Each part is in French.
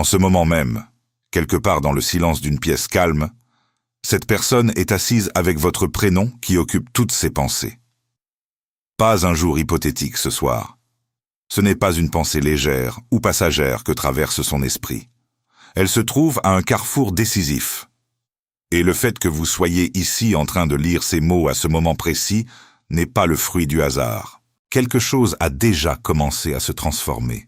En ce moment même, quelque part dans le silence d'une pièce calme, cette personne est assise avec votre prénom qui occupe toutes ses pensées. Pas un jour hypothétique ce soir. Ce n'est pas une pensée légère ou passagère que traverse son esprit. Elle se trouve à un carrefour décisif. Et le fait que vous soyez ici en train de lire ces mots à ce moment précis n'est pas le fruit du hasard. Quelque chose a déjà commencé à se transformer.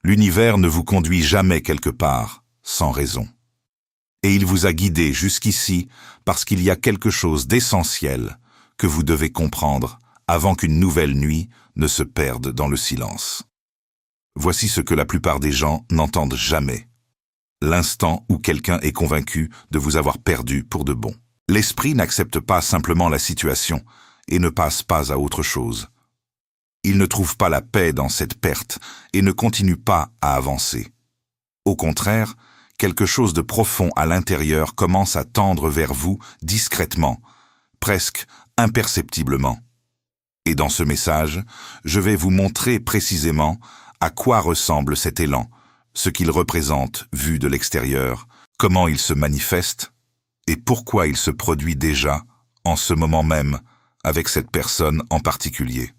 L'univers ne vous conduit jamais quelque part sans raison. Et il vous a guidé jusqu'ici parce qu'il y a quelque chose d'essentiel que vous devez comprendre avant qu'une nouvelle nuit ne se perde dans le silence. Voici ce que la plupart des gens n'entendent jamais. L'instant où quelqu'un est convaincu de vous avoir perdu pour de bon. L'esprit n'accepte pas simplement la situation et ne passe pas à autre chose. Il ne trouve pas la paix dans cette perte et ne continue pas à avancer. Au contraire, quelque chose de profond à l'intérieur commence à tendre vers vous discrètement, presque imperceptiblement. Et dans ce message, je vais vous montrer précisément à quoi ressemble cet élan, ce qu'il représente vu de l'extérieur, comment il se manifeste et pourquoi il se produit déjà, en ce moment même, avec cette personne en particulier.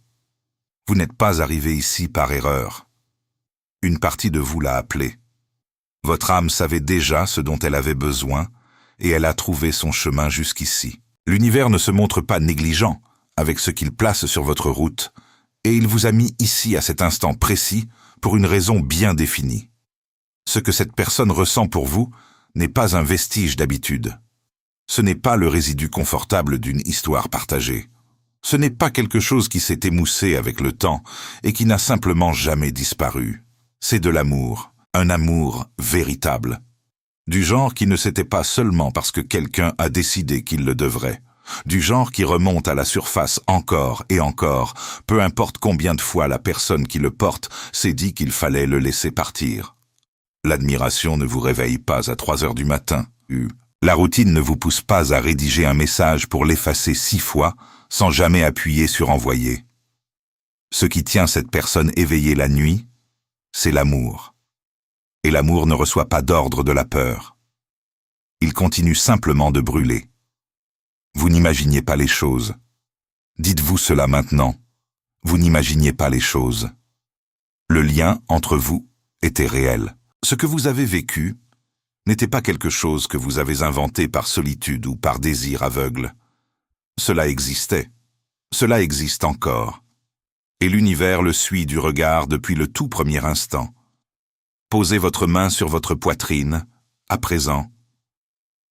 Vous n'êtes pas arrivé ici par erreur. Une partie de vous l'a appelé. Votre âme savait déjà ce dont elle avait besoin et elle a trouvé son chemin jusqu'ici. L'univers ne se montre pas négligent avec ce qu'il place sur votre route et il vous a mis ici à cet instant précis pour une raison bien définie. Ce que cette personne ressent pour vous n'est pas un vestige d'habitude. Ce n'est pas le résidu confortable d'une histoire partagée. Ce n'est pas quelque chose qui s'est émoussé avec le temps et qui n'a simplement jamais disparu. C'est de l'amour, un amour véritable. Du genre qui ne s'était pas seulement parce que quelqu'un a décidé qu'il le devrait. Du genre qui remonte à la surface encore et encore, peu importe combien de fois la personne qui le porte s'est dit qu'il fallait le laisser partir. L'admiration ne vous réveille pas à 3 heures du matin. La routine ne vous pousse pas à rédiger un message pour l'effacer 6 fois sans jamais appuyer sur envoyer. Ce qui tient cette personne éveillée la nuit, c'est l'amour. Et l'amour ne reçoit pas d'ordre de la peur. Il continue simplement de brûler. Vous n'imaginiez pas les choses. Dites-vous cela maintenant. Vous n'imaginiez pas les choses. Le lien entre vous était réel. Ce que vous avez vécu n'était pas quelque chose que vous avez inventé par solitude ou par désir aveugle. Cela existait. Cela existe encore. Et l'univers le suit du regard depuis le tout premier instant. Posez votre main sur votre poitrine, à présent.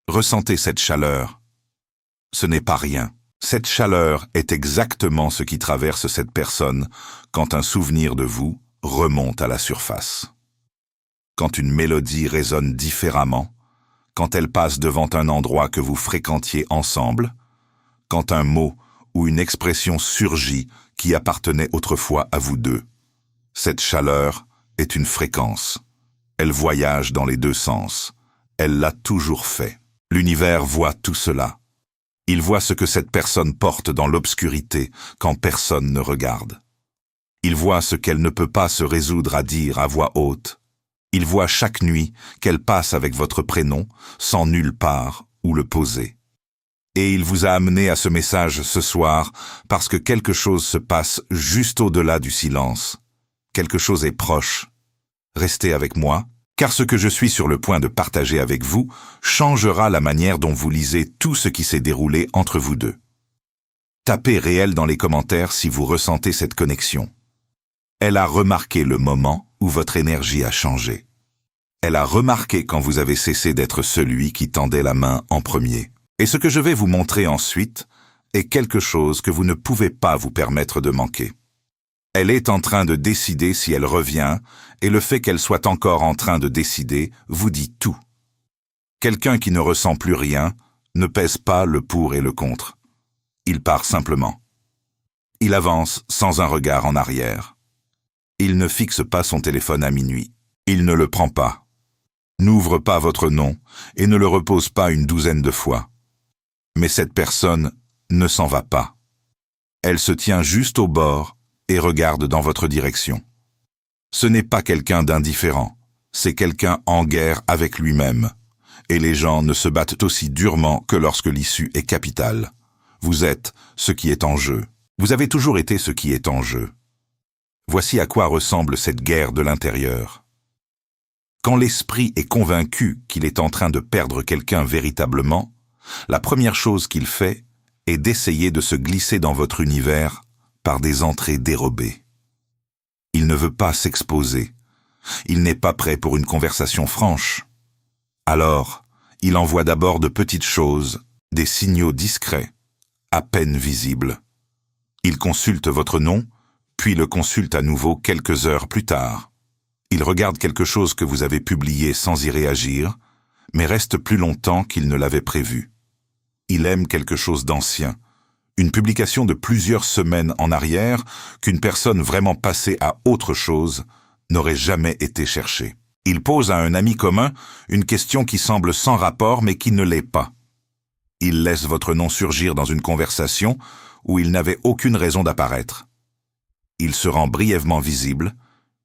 Ressentez cette chaleur. Ce n'est pas rien. Cette chaleur est exactement ce qui traverse cette personne quand un souvenir de vous remonte à la surface. Quand une mélodie résonne différemment, quand elle passe devant un endroit que vous fréquentiez ensemble, quand un mot ou une expression surgit qui appartenait autrefois à vous deux. Cette chaleur est une fréquence. Elle voyage dans les deux sens. Elle l'a toujours fait. L'univers voit tout cela. Il voit ce que cette personne porte dans l'obscurité quand personne ne regarde. Il voit ce qu'elle ne peut pas se résoudre à dire à voix haute. Il voit chaque nuit qu'elle passe avec votre prénom sans nulle part où le poser. Et il vous a amené à ce message ce soir parce que quelque chose se passe juste au-delà du silence. Quelque chose est proche. Restez avec moi, car ce que je suis sur le point de partager avec vous changera la manière dont vous lisez tout ce qui s'est déroulé entre vous deux. Tapez réel dans les commentaires si vous ressentez cette connexion. Elle a remarqué le moment où votre énergie a changé. Elle a remarqué quand vous avez cessé d'être celui qui tendait la main en premier. Et ce que je vais vous montrer ensuite est quelque chose que vous ne pouvez pas vous permettre de manquer. Elle est en train de décider si elle revient, et le fait qu'elle soit encore en train de décider vous dit tout. Quelqu'un qui ne ressent plus rien ne pèse pas le pour et le contre. Il part simplement. Il avance sans un regard en arrière. Il ne fixe pas son téléphone à minuit. Il ne le prend pas. N'ouvre pas votre nom et ne le repose pas une douzaine de fois. Mais cette personne ne s'en va pas. Elle se tient juste au bord et regarde dans votre direction. Ce n'est pas quelqu'un d'indifférent. c'est quelqu'un en guerre avec lui-même. Et les gens ne se battent aussi durement que lorsque l'issue est capitale. Vous êtes ce qui est en jeu. Vous avez toujours été ce qui est en jeu. Voici à quoi ressemble cette guerre de l'intérieur. Quand l'esprit est convaincu qu'il est en train de perdre quelqu'un véritablement, la première chose qu'il fait est d'essayer de se glisser dans votre univers par des entrées dérobées. Il ne veut pas s'exposer. Il n'est pas prêt pour une conversation franche. Alors, il envoie d'abord de petites choses, des signaux discrets, à peine visibles. Il consulte votre nom, puis le consulte à nouveau quelques heures plus tard. Il regarde quelque chose que vous avez publié sans y réagir, mais reste plus longtemps qu'il ne l'avait prévu. Il aime quelque chose d'ancien, une publication de plusieurs semaines en arrière qu'une personne vraiment passée à autre chose n'aurait jamais été cherchée. Il pose à un ami commun une question qui semble sans rapport mais qui ne l'est pas. Il laisse votre nom surgir dans une conversation où il n'avait aucune raison d'apparaître. Il se rend brièvement visible,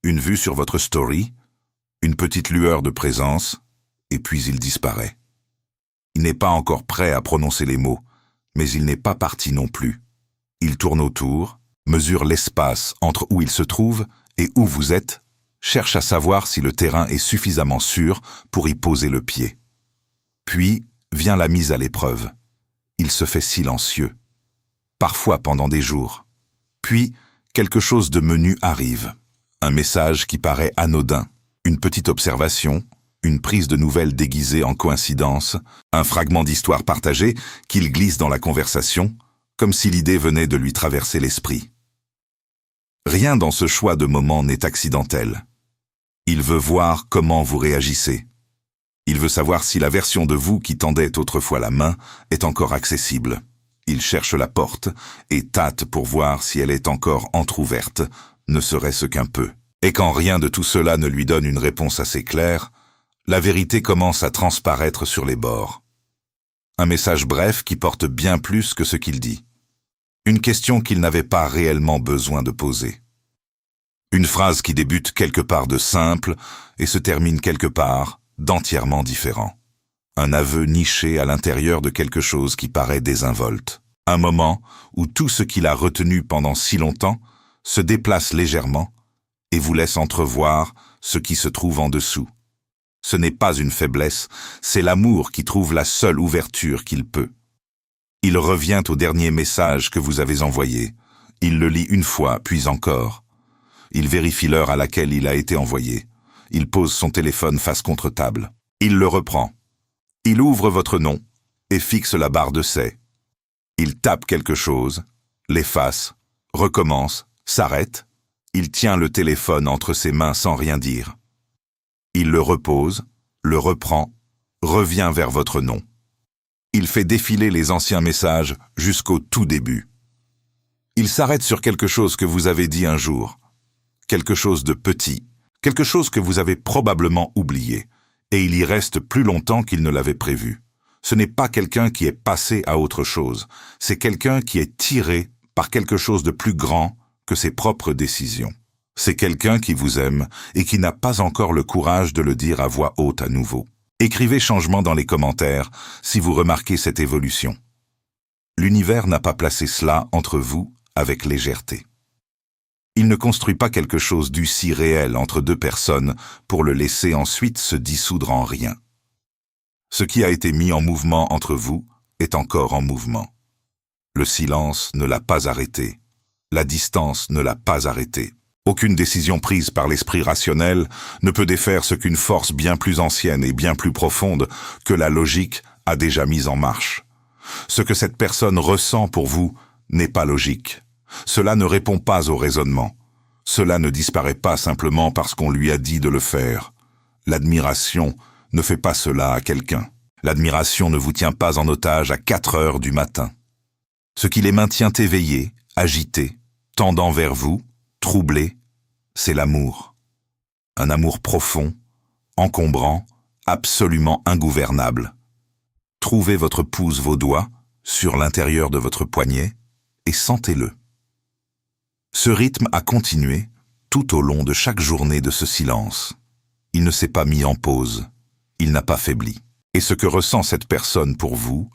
une vue sur votre story, une petite lueur de présence, et puis il disparaît. Il n'est pas encore prêt à prononcer les mots, mais il n'est pas parti non plus. Il tourne autour, mesure l'espace entre où il se trouve et où vous êtes, cherche à savoir si le terrain est suffisamment sûr pour y poser le pied. Puis vient la mise à l'épreuve. Il se fait silencieux, parfois pendant des jours. Puis, quelque chose de menu arrive. Un message qui paraît anodin, une petite observation, une prise de nouvelles déguisée en coïncidence, un fragment d'histoire partagée qu'il glisse dans la conversation, comme si l'idée venait de lui traverser l'esprit. Rien dans ce choix de moment n'est accidentel. Il veut voir comment vous réagissez. Il veut savoir si la version de vous qui tendait autrefois la main est encore accessible. Il cherche la porte et tâte pour voir si elle est encore entr'ouverte, ne serait-ce qu'un peu. Et quand rien de tout cela ne lui donne une réponse assez claire, la vérité commence à transparaître sur les bords. Un message bref qui porte bien plus que ce qu'il dit. Une question qu'il n'avait pas réellement besoin de poser. Une phrase qui débute quelque part de simple et se termine quelque part d'entièrement différent. Un aveu niché à l'intérieur de quelque chose qui paraît désinvolte. Un moment où tout ce qu'il a retenu pendant si longtemps se déplace légèrement et vous laisse entrevoir ce qui se trouve en dessous. Ce n'est pas une faiblesse, c'est l'amour qui trouve la seule ouverture qu'il peut. Il revient au dernier message que vous avez envoyé. Il le lit une fois, puis encore. Il vérifie l'heure à laquelle il a été envoyé. Il pose son téléphone face contre table. Il le reprend. Il ouvre votre nom et fixe la barre de c'est. Il tape quelque chose, l'efface, recommence, s'arrête. Il tient le téléphone entre ses mains sans rien dire. Il le repose, le reprend, revient vers votre nom. Il fait défiler les anciens messages jusqu'au tout début. Il s'arrête sur quelque chose que vous avez dit un jour, quelque chose de petit, quelque chose que vous avez probablement oublié, et il y reste plus longtemps qu'il ne l'avait prévu. Ce n'est pas quelqu'un qui est passé à autre chose, c'est quelqu'un qui est tiré par quelque chose de plus grand que ses propres décisions. C'est quelqu'un qui vous aime et qui n'a pas encore le courage de le dire à voix haute à nouveau. Écrivez changement dans les commentaires si vous remarquez cette évolution. L'univers n'a pas placé cela entre vous avec légèreté. Il ne construit pas quelque chose d'aussi réel entre deux personnes pour le laisser ensuite se dissoudre en rien. Ce qui a été mis en mouvement entre vous est encore en mouvement. Le silence ne l'a pas arrêté. La distance ne l'a pas arrêté. Aucune décision prise par l'esprit rationnel ne peut défaire ce qu'une force bien plus ancienne et bien plus profonde que la logique a déjà mis en marche. Ce que cette personne ressent pour vous n'est pas logique. Cela ne répond pas au raisonnement. Cela ne disparaît pas simplement parce qu'on lui a dit de le faire. L'admiration ne fait pas cela à quelqu'un. L'admiration ne vous tient pas en otage à 4 heures du matin. Ce qui les maintient éveillés, agités, tendant vers vous, troublés, c'est l'amour. Un amour profond, encombrant, absolument ingouvernable. Trouvez votre pouce vos doigts sur l'intérieur de votre poignet et sentez-le. Ce rythme a continué tout au long de chaque journée de ce silence. il ne s'est pas mis en pause, il n'a pas faibli. Et ce que ressent cette personne pour vous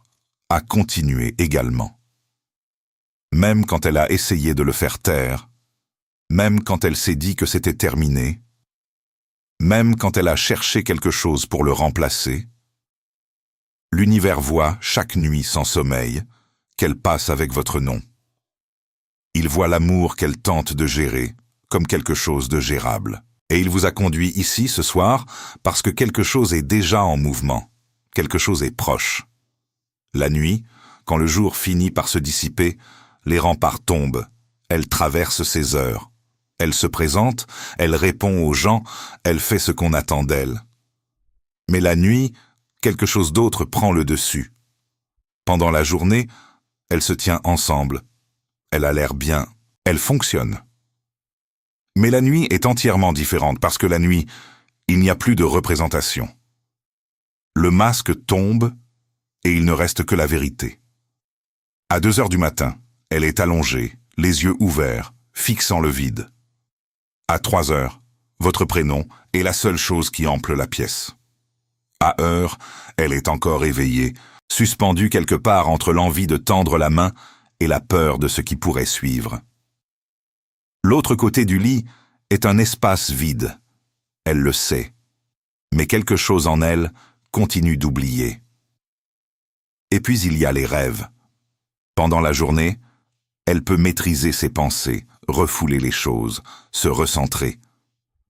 a continué également. Même quand elle a essayé de le faire taire, même quand elle s'est dit que c'était terminé, même quand elle a cherché quelque chose pour le remplacer, l'univers voit chaque nuit sans sommeil qu'elle passe avec votre nom. Il voit l'amour qu'elle tente de gérer comme quelque chose de gérable. Et il vous a conduit ici ce soir parce que quelque chose est déjà en mouvement, quelque chose est proche. La nuit, quand le jour finit par se dissiper, les remparts tombent, elle traverse ses heures. Elle se présente, elle répond aux gens, elle fait ce qu'on attend d'elle. Mais la nuit, quelque chose d'autre prend le dessus. Pendant la journée, elle se tient ensemble. Elle a l'air bien, elle fonctionne. Mais la nuit est entièrement différente parce que la nuit, il n'y a plus de représentation. Le masque tombe et il ne reste que la vérité. À 2 heures du matin, elle est allongée, les yeux ouverts, fixant le vide. À 3 heures, votre prénom est la seule chose qui emple la pièce. À heure, elle est encore éveillée, suspendue quelque part entre l'envie de tendre la main et la peur de ce qui pourrait suivre. L'autre côté du lit est un espace vide. Elle le sait. Mais quelque chose en elle continue d'oublier. Et puis il y a les rêves. Pendant la journée, elle peut maîtriser ses pensées, refouler les choses, se recentrer.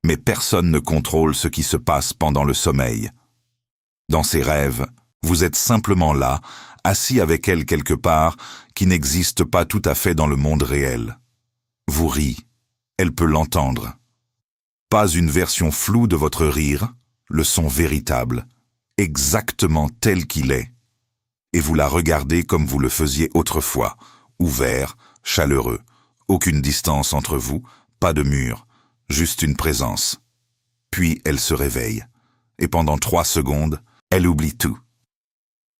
Mais personne ne contrôle ce qui se passe pendant le sommeil. Dans ses rêves, vous êtes simplement là, assis avec elle quelque part, qui n'existe pas tout à fait dans le monde réel. Vous rit, elle peut l'entendre. Pas une version floue de votre rire, le son véritable, exactement tel qu'il est. Et vous la regardez comme vous le faisiez autrefois, ouvert, chaleureux, aucune distance entre vous, pas de mur, juste une présence. Puis elle se réveille, et pendant 3 secondes, elle oublie tout.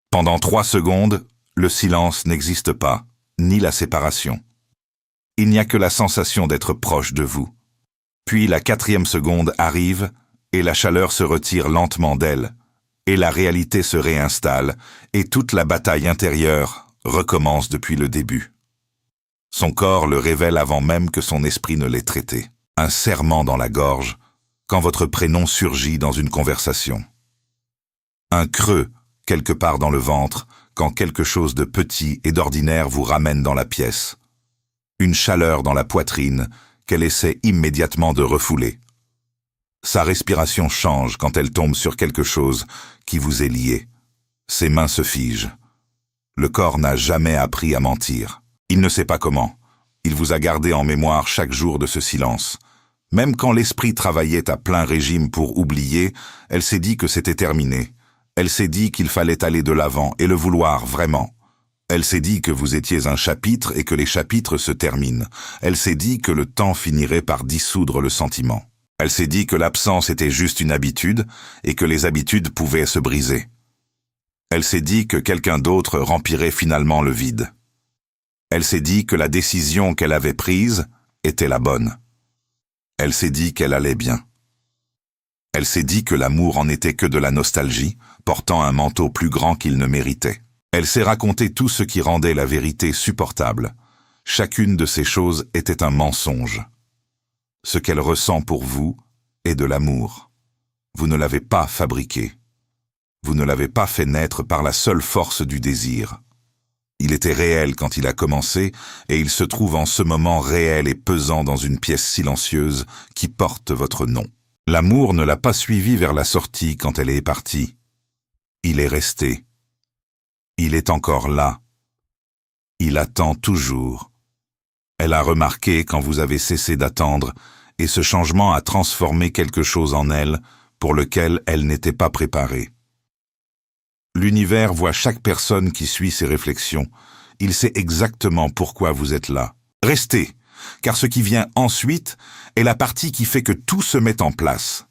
Pendant 3 secondes, le silence n'existe pas, ni la séparation. Il n'y a que la sensation d'être proche de vous. Puis la 4e seconde arrive, et la chaleur se retire lentement d'elle, et la réalité se réinstalle, et toute la bataille intérieure recommence depuis le début. Son corps le révèle avant même que son esprit ne l'ait traité. Un serrement dans la gorge, quand votre prénom surgit dans une conversation. Un creux, quelque part dans le ventre, quand quelque chose de petit et d'ordinaire vous ramène dans la pièce. Une chaleur dans la poitrine qu'elle essaie immédiatement de refouler. Sa respiration change quand elle tombe sur quelque chose qui vous est lié. Ses mains se figent. Le corps n'a jamais appris à mentir. Il ne sait pas comment. Il vous a gardé en mémoire chaque jour de ce silence. Même quand l'esprit travaillait à plein régime pour oublier, elle s'est dit que c'était terminé. Elle s'est dit qu'il fallait aller de l'avant et le vouloir vraiment. Elle s'est dit que vous étiez un chapitre et que les chapitres se terminent. Elle s'est dit que le temps finirait par dissoudre le sentiment. Elle s'est dit que l'absence était juste une habitude et que les habitudes pouvaient se briser. Elle s'est dit que quelqu'un d'autre remplirait finalement le vide. Elle s'est dit que la décision qu'elle avait prise était la bonne. Elle s'est dit qu'elle allait bien. Elle s'est dit que l'amour en était que de la nostalgie, portant un manteau plus grand qu'il ne méritait. Elle s'est raconté tout ce qui rendait la vérité supportable. Chacune de ces choses était un mensonge. Ce qu'elle ressent pour vous est de l'amour. Vous ne l'avez pas fabriqué. Vous ne l'avez pas fait naître par la seule force du désir. Il était réel quand il a commencé, et il se trouve en ce moment réel et pesant dans une pièce silencieuse qui porte votre nom. L'amour ne l'a pas suivi vers la sortie quand elle est partie. Il est resté. Il est encore là. Il attend toujours. Elle a remarqué quand vous avez cessé d'attendre, et ce changement a transformé quelque chose en elle pour lequel elle n'était pas préparée. L'univers voit chaque personne qui suit ses réflexions. Il sait exactement pourquoi vous êtes là. Restez, car ce qui vient ensuite est la partie qui fait que tout se met en place.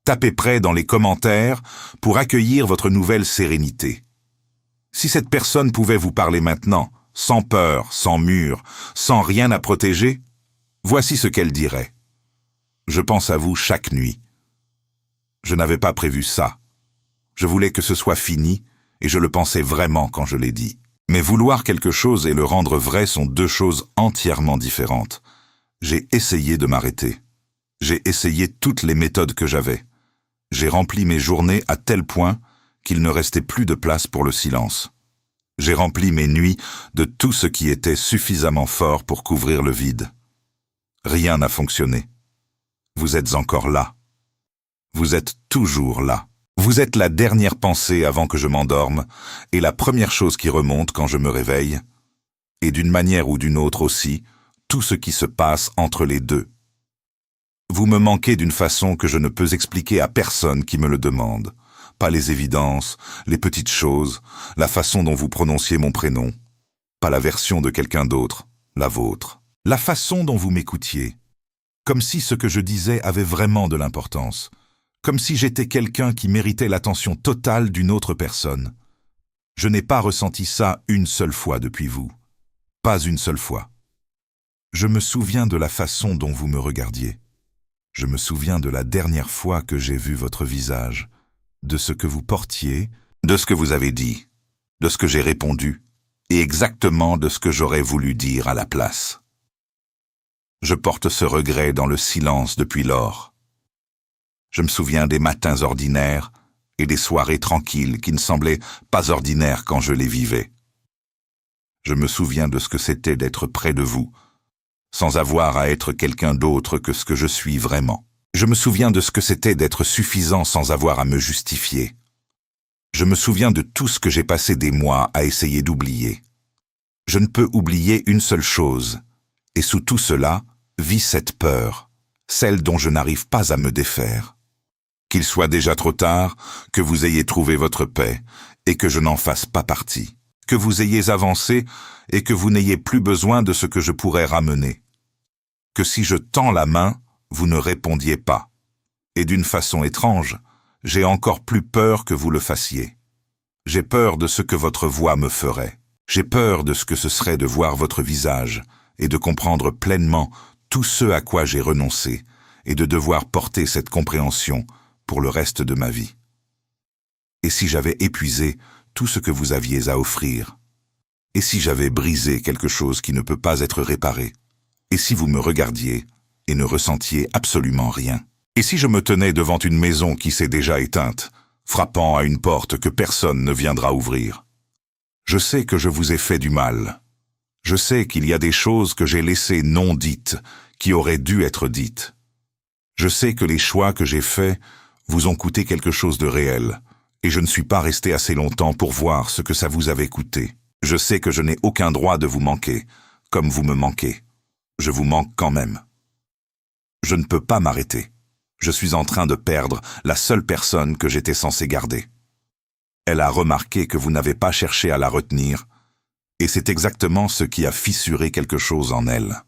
Tapez prêt dans les commentaires pour accueillir votre nouvelle sérénité. Si cette personne pouvait vous parler maintenant, sans peur, sans mur, sans rien à protéger, voici ce qu'elle dirait. Je pense à vous chaque nuit. Je n'avais pas prévu ça. Je voulais que ce soit fini, et je le pensais vraiment quand je l'ai dit. Mais vouloir quelque chose et le rendre vrai sont deux choses entièrement différentes. J'ai essayé de m'arrêter. J'ai essayé toutes les méthodes que j'avais. J'ai rempli mes journées à tel point qu'il ne restait plus de place pour le silence. J'ai rempli mes nuits de tout ce qui était suffisamment fort pour couvrir le vide. Rien n'a fonctionné. Vous êtes encore là. Vous êtes toujours là. Vous êtes la dernière pensée avant que je m'endorme et la première chose qui remonte quand je me réveille, et d'une manière ou d'une autre aussi, tout ce qui se passe entre les deux. Vous me manquez d'une façon que je ne peux expliquer à personne qui me le demande. Pas les évidences, les petites choses, la façon dont vous prononciez mon prénom. Pas la version de quelqu'un d'autre, la vôtre. La façon dont vous m'écoutiez. Comme si ce que je disais avait vraiment de l'importance. Comme si j'étais quelqu'un qui méritait l'attention totale d'une autre personne. Je n'ai pas ressenti ça une seule fois depuis vous. Pas une seule fois. Je me souviens de la façon dont vous me regardiez. Je me souviens de la dernière fois que j'ai vu votre visage, de ce que vous portiez, de ce que vous avez dit, de ce que j'ai répondu, et exactement de ce que j'aurais voulu dire à la place. Je porte ce regret dans le silence depuis lors. Je me souviens des matins ordinaires et des soirées tranquilles qui ne semblaient pas ordinaires quand je les vivais. Je me souviens de ce que c'était d'être près de vous, sans avoir à être quelqu'un d'autre que ce que je suis vraiment. Je me souviens de ce que c'était d'être suffisant sans avoir à me justifier. Je me souviens de tout ce que j'ai passé des mois à essayer d'oublier. Je ne peux oublier une seule chose, et sous tout cela vit cette peur, celle dont je n'arrive pas à me défaire. Qu'il soit déjà trop tard, que vous ayez trouvé votre paix, et que je n'en fasse pas partie. Que vous ayez avancé, et que vous n'ayez plus besoin de ce que je pourrais ramener. Que si je tends la main, vous ne répondiez pas. Et d'une façon étrange, j'ai encore plus peur que vous le fassiez. J'ai peur de ce que votre voix me ferait. J'ai peur de ce que ce serait de voir votre visage, et de comprendre pleinement tout ce à quoi j'ai renoncé, et de devoir porter cette compréhension pour le reste de ma vie. Et si j'avais épuisé tout ce que vous aviez à offrir? Et si j'avais brisé quelque chose qui ne peut pas être réparé? Et si vous me regardiez et ne ressentiez absolument rien? Et si je me tenais devant une maison qui s'est déjà éteinte, frappant à une porte que personne ne viendra ouvrir? Je sais que je vous ai fait du mal. Je sais qu'il y a des choses que j'ai laissées non dites, qui auraient dû être dites. Je sais que les choix que j'ai faits vous ont coûté quelque chose de réel, et je ne suis pas resté assez longtemps pour voir ce que ça vous avait coûté. Je sais que je n'ai aucun droit de vous manquer, comme vous me manquez. Je vous manque quand même. Je ne peux pas m'arrêter. Je suis en train de perdre la seule personne que j'étais censé garder. Elle a remarqué que vous n'avez pas cherché à la retenir, et c'est exactement ce qui a fissuré quelque chose en elle.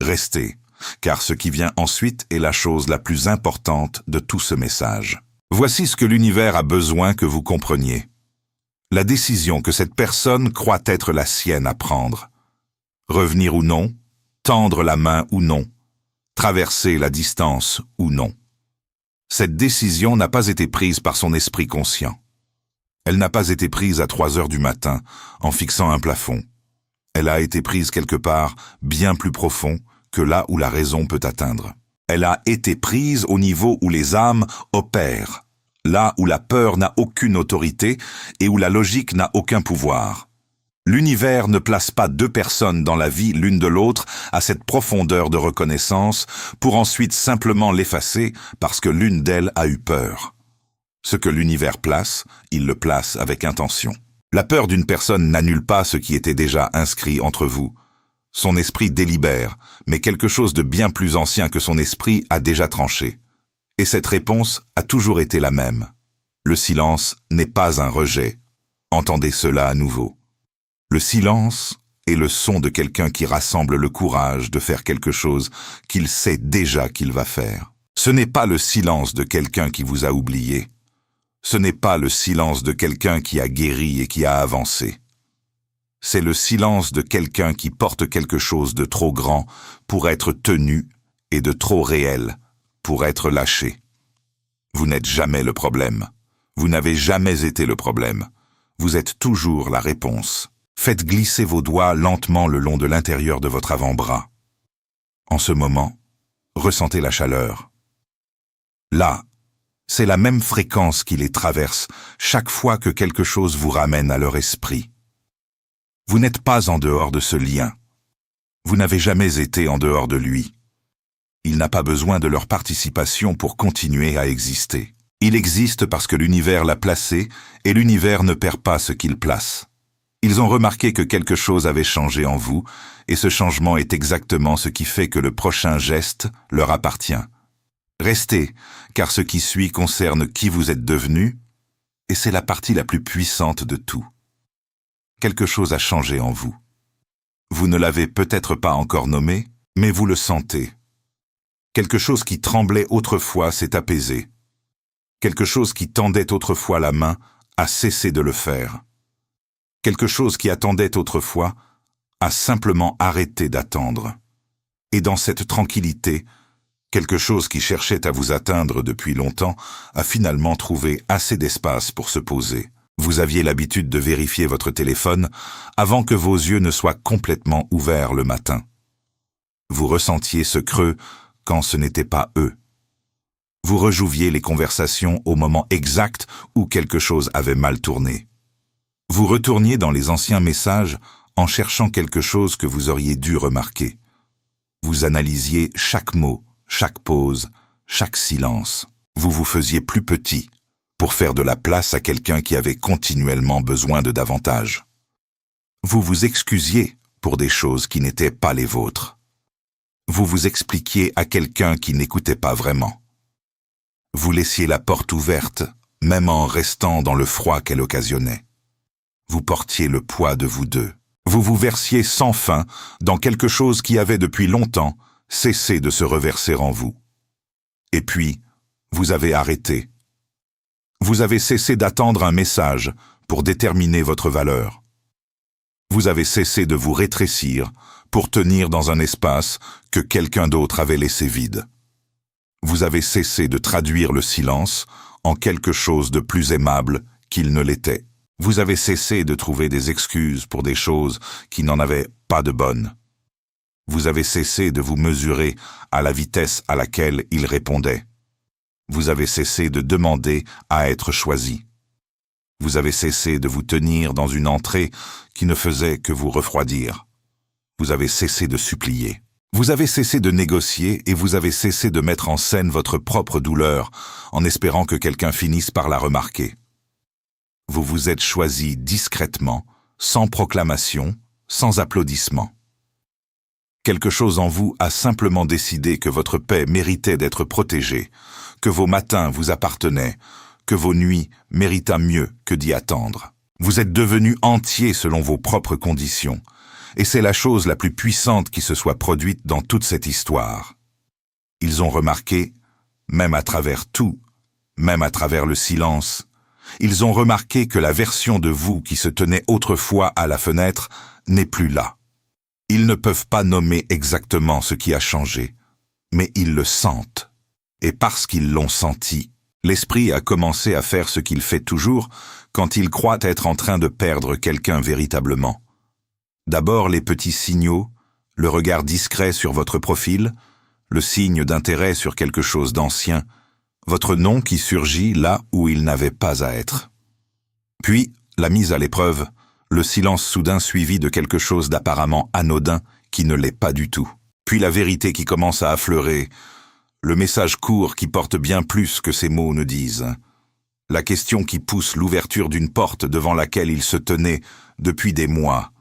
Restez, car ce qui vient ensuite est la chose la plus importante de tout ce message. Voici ce que l'univers a besoin que vous compreniez. La décision que cette personne croit être la sienne à prendre. Revenir ou non, tendre la main ou non, traverser la distance ou non. Cette décision n'a pas été prise par son esprit conscient. Elle n'a pas été prise à 3 heures du matin, en fixant un plafond. Elle a été prise quelque part bien plus profond que là où la raison peut atteindre. Elle a été prise au niveau où les âmes opèrent, là où la peur n'a aucune autorité et où la logique n'a aucun pouvoir. L'univers ne place pas 2 personnes dans la vie l'une de l'autre à cette profondeur de reconnaissance pour ensuite simplement l'effacer parce que l'une d'elles a eu peur. Ce que l'univers place, il le place avec intention. La peur d'une personne n'annule pas ce qui était déjà inscrit entre vous. Son esprit délibère, mais quelque chose de bien plus ancien que son esprit a déjà tranché. Et cette réponse a toujours été la même. Le silence n'est pas un rejet. Entendez cela à nouveau. Le silence est le son de quelqu'un qui rassemble le courage de faire quelque chose qu'il sait déjà qu'il va faire. Ce n'est pas le silence de quelqu'un qui vous a oublié. Ce n'est pas le silence de quelqu'un qui a guéri et qui a avancé. C'est le silence de quelqu'un qui porte quelque chose de trop grand pour être tenu et de trop réel pour être lâché. Vous n'êtes jamais le problème. Vous n'avez jamais été le problème. Vous êtes toujours la réponse. Faites glisser vos doigts lentement le long de l'intérieur de votre avant-bras. En ce moment, ressentez la chaleur. Là, c'est la même fréquence qui les traverse chaque fois que quelque chose vous ramène à leur esprit. Vous n'êtes pas en dehors de ce lien. Vous n'avez jamais été en dehors de lui. Il n'a pas besoin de leur participation pour continuer à exister. Il existe parce que l'univers l'a placé et l'univers ne perd pas ce qu'il place. Ils ont remarqué que quelque chose avait changé en vous et ce changement est exactement ce qui fait que le prochain geste leur appartient. Restez, car ce qui suit concerne qui vous êtes devenu et c'est la partie la plus puissante de tout. Quelque chose a changé en vous. Vous ne l'avez peut-être pas encore nommé, mais vous le sentez. Quelque chose qui tremblait autrefois s'est apaisé. Quelque chose qui tendait autrefois la main a cessé de le faire. Quelque chose qui attendait autrefois a simplement arrêté d'attendre. Et dans cette tranquillité, quelque chose qui cherchait à vous atteindre depuis longtemps a finalement trouvé assez d'espace pour se poser. Vous aviez l'habitude de vérifier votre téléphone avant que vos yeux ne soient complètement ouverts le matin. Vous ressentiez ce creux quand ce n'était pas eux. Vous rejouviez les conversations au moment exact où quelque chose avait mal tourné. Vous retourniez dans les anciens messages en cherchant quelque chose que vous auriez dû remarquer. Vous analysiez chaque mot, chaque pause, chaque silence. Vous vous faisiez plus petit pour faire de la place à quelqu'un qui avait continuellement besoin de davantage. Vous vous excusiez pour des choses qui n'étaient pas les vôtres. Vous vous expliquiez à quelqu'un qui n'écoutait pas vraiment. Vous laissiez la porte ouverte, même en restant dans le froid qu'elle occasionnait. Vous portiez le poids de vous deux. Vous vous versiez sans fin dans quelque chose qui avait depuis longtemps cessé de se reverser en vous. Et puis, vous avez arrêté. Vous avez cessé d'attendre un message pour déterminer votre valeur. Vous avez cessé de vous rétrécir pour tenir dans un espace que quelqu'un d'autre avait laissé vide. Vous avez cessé de traduire le silence en quelque chose de plus aimable qu'il ne l'était. Vous avez cessé de trouver des excuses pour des choses qui n'en avaient pas de bonnes. Vous avez cessé de vous mesurer à la vitesse à laquelle il répondait. Vous avez cessé de demander à être choisi. Vous avez cessé de vous tenir dans une entrée qui ne faisait que vous refroidir. Vous avez cessé de supplier. Vous avez cessé de négocier et vous avez cessé de mettre en scène votre propre douleur en espérant que quelqu'un finisse par la remarquer. Vous vous êtes choisi discrètement, sans proclamation, sans applaudissement. Quelque chose en vous a simplement décidé que votre paix méritait d'être protégée, que vos matins vous appartenaient, que vos nuits méritaient mieux que d'y attendre. Vous êtes devenu entier selon vos propres conditions, et c'est la chose la plus puissante qui se soit produite dans toute cette histoire. Ils ont remarqué, même à travers tout, même à travers le silence, ils ont remarqué que la version de vous qui se tenait autrefois à la fenêtre n'est plus là. Ils ne peuvent pas nommer exactement ce qui a changé, mais ils le sentent. Et parce qu'ils l'ont senti, l'esprit a commencé à faire ce qu'il fait toujours quand il croit être en train de perdre quelqu'un véritablement. D'abord les petits signaux, le regard discret sur votre profil, le signe d'intérêt sur quelque chose d'ancien, votre nom qui surgit là où il n'avait pas à être. Puis, la mise à l'épreuve, le silence soudain suivi de quelque chose d'apparemment anodin qui ne l'est pas du tout. Puis la vérité qui commence à affleurer, le message court qui porte bien plus que ces mots ne disent. La question qui pousse l'ouverture d'une porte devant laquelle il se tenait depuis des mois.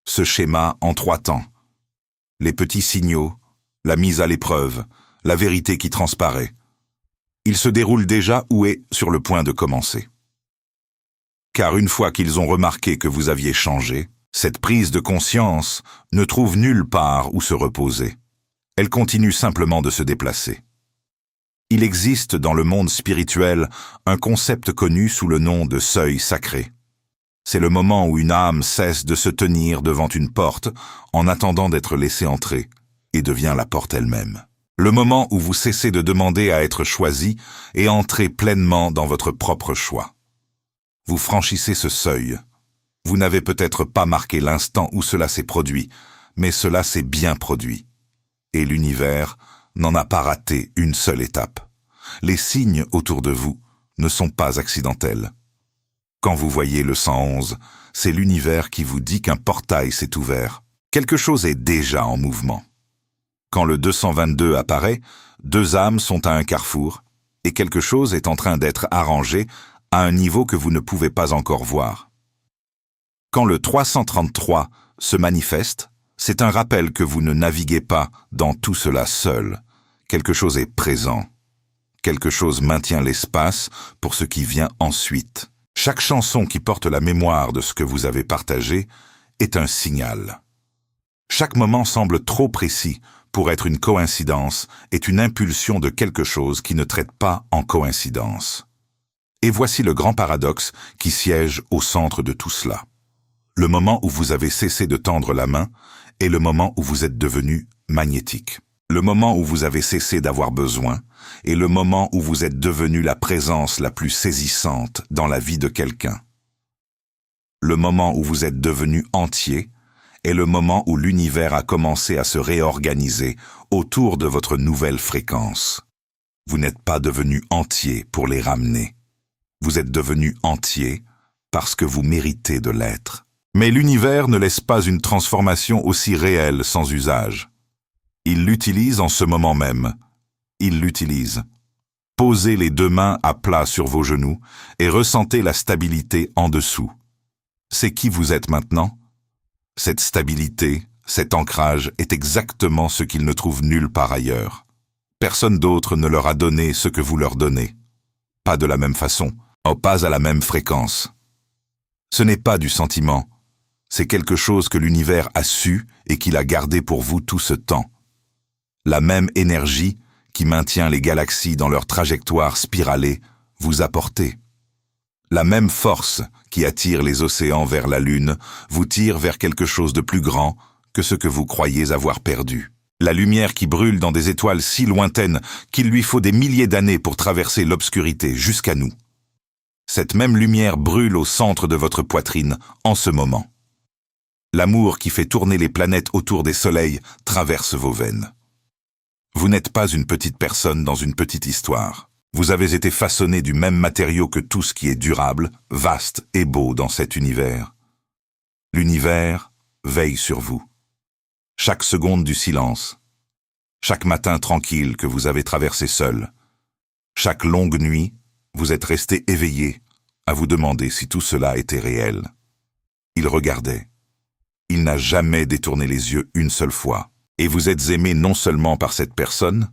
Ce schéma en 3 temps. Les petits signaux, la mise à l'épreuve, la vérité qui transparaît. Il se déroule déjà ou est sur le point de commencer. Car une fois qu'ils ont remarqué que vous aviez changé, cette prise de conscience ne trouve nulle part où se reposer. Elle continue simplement de se déplacer. Il existe dans le monde spirituel un concept connu sous le nom de seuil sacré. C'est le moment où une âme cesse de se tenir devant une porte en attendant d'être laissée entrer et devient la porte elle-même. Le moment où vous cessez de demander à être choisi et entrez pleinement dans votre propre choix. Vous franchissez ce seuil. Vous n'avez peut-être pas marqué l'instant où cela s'est produit, mais cela s'est bien produit. Et l'univers n'en a pas raté une seule étape. Les signes autour de vous ne sont pas accidentels. Quand vous voyez le 111, c'est l'univers qui vous dit qu'un portail s'est ouvert. Quelque chose est déjà en mouvement. Quand le 222 apparaît, deux âmes sont à un carrefour et quelque chose est en train d'être arrangé à un niveau que vous ne pouvez pas encore voir. Quand le 333 se manifeste, c'est un rappel que vous ne naviguez pas dans tout cela seul. Quelque chose est présent. Quelque chose maintient l'espace pour ce qui vient ensuite. Chaque chanson qui porte la mémoire de ce que vous avez partagé est un signal. Chaque moment semble trop précis pour être une coïncidence, est une impulsion de quelque chose qui ne traite pas en coïncidence. Et voici le grand paradoxe qui siège au centre de tout cela. Le moment où vous avez cessé de tendre la main est le moment où vous êtes devenu magnétique. Le moment où vous avez cessé d'avoir besoin est le moment où vous êtes devenu la présence la plus saisissante dans la vie de quelqu'un. Le moment où vous êtes devenu entier est le moment où l'univers a commencé à se réorganiser autour de votre nouvelle fréquence. Vous n'êtes pas devenu entier pour les ramener. Vous êtes devenu entier parce que vous méritez de l'être. Mais l'univers ne laisse pas une transformation aussi réelle sans usage. Il l'utilise en ce moment même. Il l'utilise. Posez les deux mains à plat sur vos genoux et ressentez la stabilité en dessous. C'est qui vous êtes maintenant? Cette stabilité, cet ancrage est exactement ce qu'ils ne trouvent nulle part ailleurs. Personne d'autre ne leur a donné ce que vous leur donnez. Pas de la même façon, pas à la même fréquence. Ce n'est pas du sentiment, c'est quelque chose que l'univers a su et qu'il a gardé pour vous tout ce temps. La même énergie qui maintient les galaxies dans leur trajectoire spiralée vous a porté. La même force qui attire les océans vers la Lune vous tire vers quelque chose de plus grand que ce que vous croyez avoir perdu. La lumière qui brûle dans des étoiles si lointaines qu'il lui faut des milliers d'années pour traverser l'obscurité jusqu'à nous. Cette même lumière brûle au centre de votre poitrine en ce moment. L'amour qui fait tourner les planètes autour des soleils traverse vos veines. Vous n'êtes pas une petite personne dans une petite histoire. Vous avez été façonné du même matériau que tout ce qui est durable, vaste et beau dans cet univers. L'univers veille sur vous. Chaque seconde du silence, chaque matin tranquille que vous avez traversé seul, chaque longue nuit, vous êtes resté éveillé à vous demander si tout cela était réel. Il regardait. Il n'a jamais détourné les yeux une seule fois. Et vous êtes aimé non seulement par cette personne,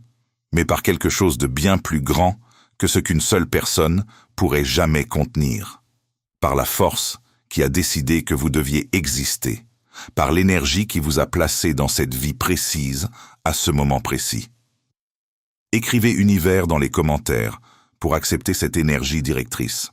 mais par quelque chose de bien plus grand que ce qu'une seule personne pourrait jamais contenir. Par la force qui a décidé que vous deviez exister, par l'énergie qui vous a placé dans cette vie précise à ce moment précis. Écrivez univers dans les commentaires pour accepter cette énergie directrice.